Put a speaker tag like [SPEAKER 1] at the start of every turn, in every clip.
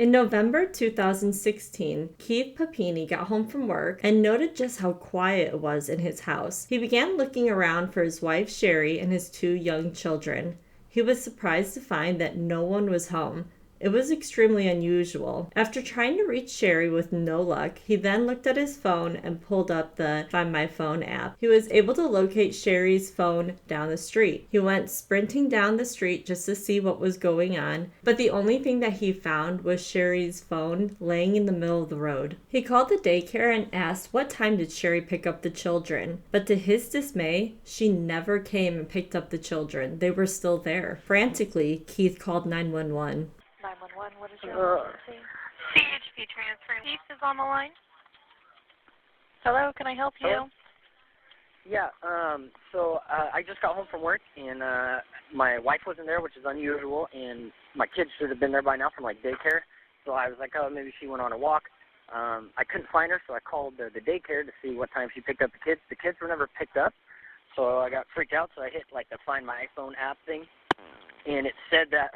[SPEAKER 1] In November 2016, Keith Papini got home from work and noted just how quiet it was in his house. He began looking around for his wife Sherri and his 2 young children. He was surprised to find that no one was home. It was extremely unusual. After trying to reach Sherri with no luck, he then looked at his phone and pulled up the Find My Phone app. He was able to locate Sherri's phone down the street. He went sprinting down the street just to see what was going on, but the only thing that he found was Sherri's phone laying in the middle of the road. He called the daycare and asked what time did Sherri pick up the children, but to his dismay, she never came and picked up the children. They were still there. Frantically, Keith called 911.
[SPEAKER 2] 911, what is your emergency?
[SPEAKER 3] CHP transfer. Keith is on the line.
[SPEAKER 2] Hello, can I help you?
[SPEAKER 4] Hello? Yeah, I just got home from work, and my wife wasn't there, which is unusual, and my kids should have been there by now from, daycare. So I was like, oh, maybe she went on a walk. I couldn't find her, so I called the daycare to see what time she picked up the kids. The kids were never picked up, so I got freaked out, so I hit, the Find My iPhone app thing, and it said that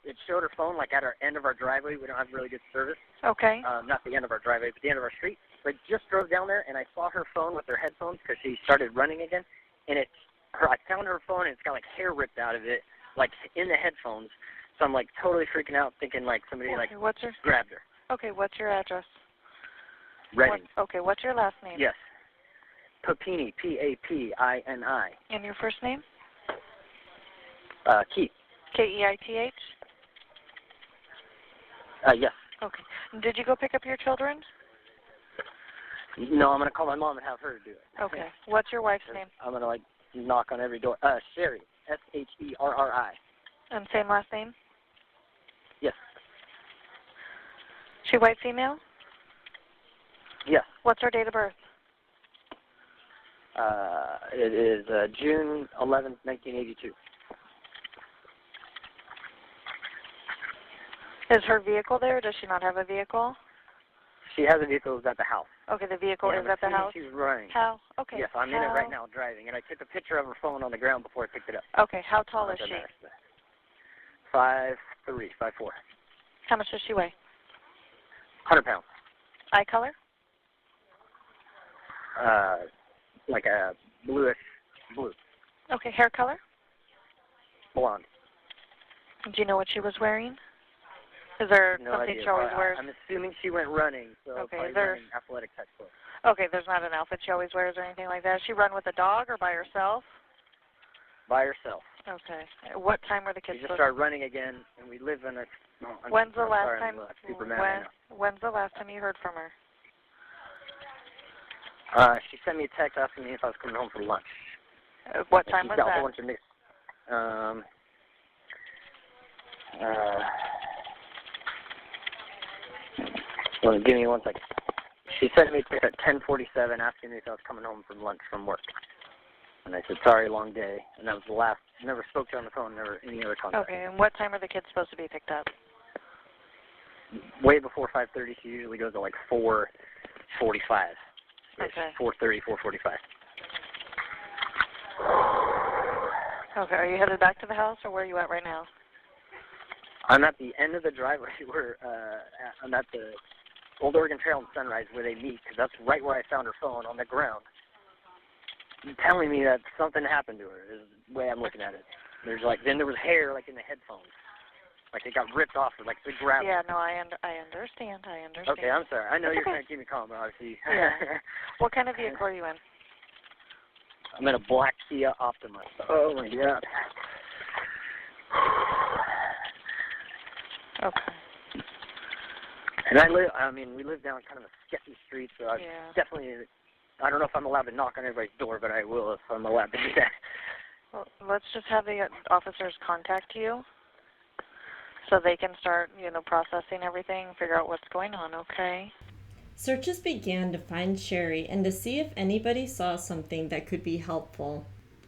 [SPEAKER 4] it showed her phone, at our end of our driveway. We don't have really good service.
[SPEAKER 2] Okay.
[SPEAKER 4] Not the end of our driveway, but the end of our street. So I just drove down there, and I saw her phone with her headphones because she started running again. And I found her phone, and it's got, hair ripped out of it, in the headphones. So I'm, totally freaking out, thinking, somebody, grabbed her.
[SPEAKER 2] Okay, what's your address?
[SPEAKER 4] Reading.
[SPEAKER 2] Okay, what's your last name?
[SPEAKER 4] Yes. Papini, P-A-P-I-N-I.
[SPEAKER 2] And your first name?
[SPEAKER 4] Keith.
[SPEAKER 2] K-E-I-T-H?
[SPEAKER 4] Yes.
[SPEAKER 2] Okay. Did you go pick up your children?
[SPEAKER 4] No, I'm going to call my mom and have her do it.
[SPEAKER 2] Okay. What's your wife's name?
[SPEAKER 4] I'm going to, knock on every door. Sherri, S-H-E-R-R-I.
[SPEAKER 2] And same last name?
[SPEAKER 4] Yes.
[SPEAKER 2] She white, female?
[SPEAKER 4] Yes.
[SPEAKER 2] What's her date of birth?
[SPEAKER 4] It is June 11th, 1982.
[SPEAKER 2] Is her vehicle there, or does she not have a vehicle?
[SPEAKER 4] She has a vehicle that's at the house.
[SPEAKER 2] Okay, the vehicle is at the house?
[SPEAKER 4] She's running.
[SPEAKER 2] How? Okay.
[SPEAKER 4] Yes, I'm in it right now driving, and I took a picture of her phone on the ground before I picked it up.
[SPEAKER 2] Okay, how tall is she?
[SPEAKER 4] 5'3", 5'4".
[SPEAKER 2] How much does she weigh?
[SPEAKER 4] 100 pounds.
[SPEAKER 2] Eye color?
[SPEAKER 4] Like a bluish blue.
[SPEAKER 2] Okay, hair color?
[SPEAKER 4] Blonde.
[SPEAKER 2] Do you know what she was wearing? Is there
[SPEAKER 4] no
[SPEAKER 2] something
[SPEAKER 4] idea.
[SPEAKER 2] she always wears?
[SPEAKER 4] I'm assuming she went running, so
[SPEAKER 2] okay,
[SPEAKER 4] probably running athletic type clothes.
[SPEAKER 2] Okay, there's not an outfit she always wears or anything like that. Does she run with a dog or by herself?
[SPEAKER 4] By herself.
[SPEAKER 2] Okay. What time were the kids?
[SPEAKER 4] She just started running again, and we live in a.
[SPEAKER 2] When's the last time?
[SPEAKER 4] When's
[SPEAKER 2] the last time you heard from her?
[SPEAKER 4] She sent me a text asking me if I was coming home for lunch.
[SPEAKER 2] What time was that?
[SPEAKER 4] She's got a whole bunch of mixed. Well, give me 1 second. She sent me a text at 10:47 asking me if I was coming home from lunch from work. And I said, sorry, long day. And that was the last. Never spoke to her on the phone, never any other contact.
[SPEAKER 2] Okay, and what time are the kids supposed to be picked up?
[SPEAKER 4] Way before 5:30. She usually goes at 4:45.
[SPEAKER 2] Okay.
[SPEAKER 4] 4:30, 4:45.
[SPEAKER 2] Okay, are you headed back to the house, or where are you at right now?
[SPEAKER 4] I'm at the end of the driveway where I'm at the Old Oregon Trail and Sunrise where they meet, because that's right where I found her phone on the ground. Telling me that something happened to her is the way I'm looking at it. There's then there was hair in the headphones. It got ripped off or they grabbed.
[SPEAKER 2] Yeah, no, I understand.
[SPEAKER 4] Okay, I'm sorry. I know you're trying to keep me calm, but obviously.
[SPEAKER 2] Yeah. What kind of vehicle are you in?
[SPEAKER 4] I'm in a black Kia Optima. Oh my God.
[SPEAKER 2] Okay.
[SPEAKER 4] And we live down kind of a sketchy street, so I definitely, I don't know if I'm allowed to knock on everybody's door, but I will if I'm allowed to do that.
[SPEAKER 2] Well, let's just have the officers contact you so they can start, processing everything, figure out what's going on, okay?
[SPEAKER 1] Searches began to find Sherri and to see if anybody saw something that could be helpful.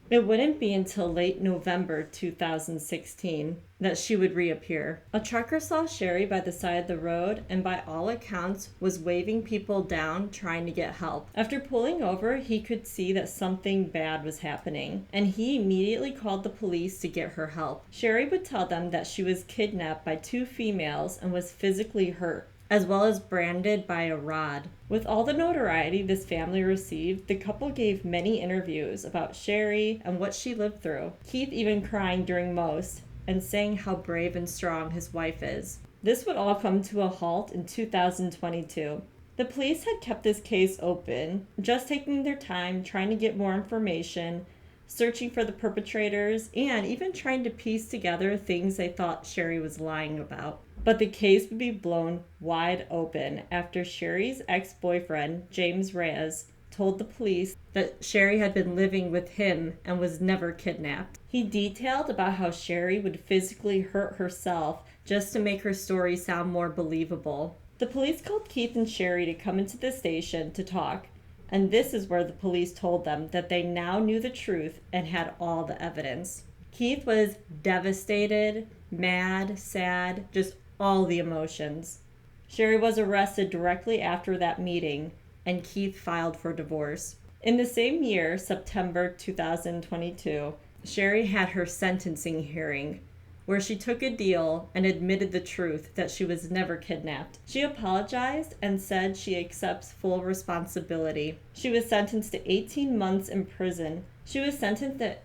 [SPEAKER 1] It wouldn't be until late November 2016 that she would reappear. A trucker saw Sherri by the side of the road and by all accounts was waving people down trying to get help. After pulling over, he could see that something bad was happening and he immediately called the police to get her help. Sherri would tell them that she was kidnapped by two females and was physically hurt, as well as branded by a rod. With all the notoriety this family received, the couple gave many interviews about Sherri and what she lived through, Keith even crying during most and saying how brave and strong his wife is. This would all come to a halt in 2022. The police had kept this case open, just taking their time trying to get more information, searching for the perpetrators, and even trying to piece together things they thought Sherri was lying about. But the case would be blown wide open after Sherri's ex-boyfriend, James Reyes, told the police that Sherri had been living with him and was never kidnapped. He detailed about how Sherri would physically hurt herself just to make her story sound more believable. The police called Keith and Sherri to come into the station to talk, and this is where the police told them that they now knew the truth and had all the evidence. Keith was devastated, mad, sad, just all the emotions. Sherri was arrested directly after that meeting, and Keith filed for divorce. In the same year, September 2022, Sherri had her sentencing hearing, where she took a deal and admitted the truth that she was never kidnapped. She apologized and said she accepts full responsibility. She was sentenced to 18 months in prison. She was sentenced to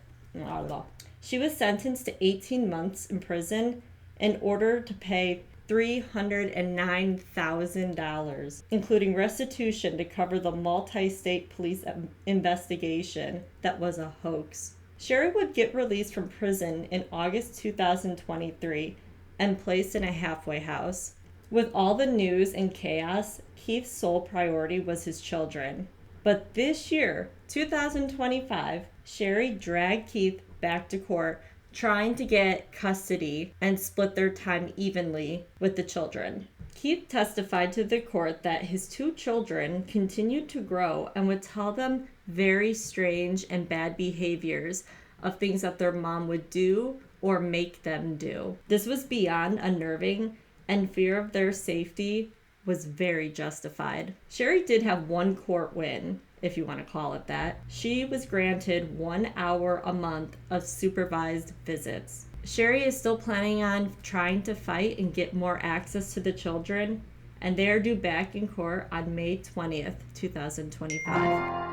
[SPEAKER 1] 18 months in prison in order to pay $309,000, including restitution to cover the multi-state police investigation that was a hoax. Sherri would get released from prison in August 2023 and placed in a halfway house. With all the news and chaos, Keith's sole priority was his children. But this year, 2025, Sherri dragged Keith back to court, trying to get custody and split their time evenly with the children. Keith testified to the court that his two children continued to grow and would tell them very strange and bad behaviors of things that their mom would do or make them do. This was beyond unnerving, and fear of their safety was very justified. Sherri did have one court win, if you want to call it that. She was granted 1 hour a month of supervised visits. Sherri is still planning on trying to fight and get more access to the children, and they are due back in court on May 20th, 2025.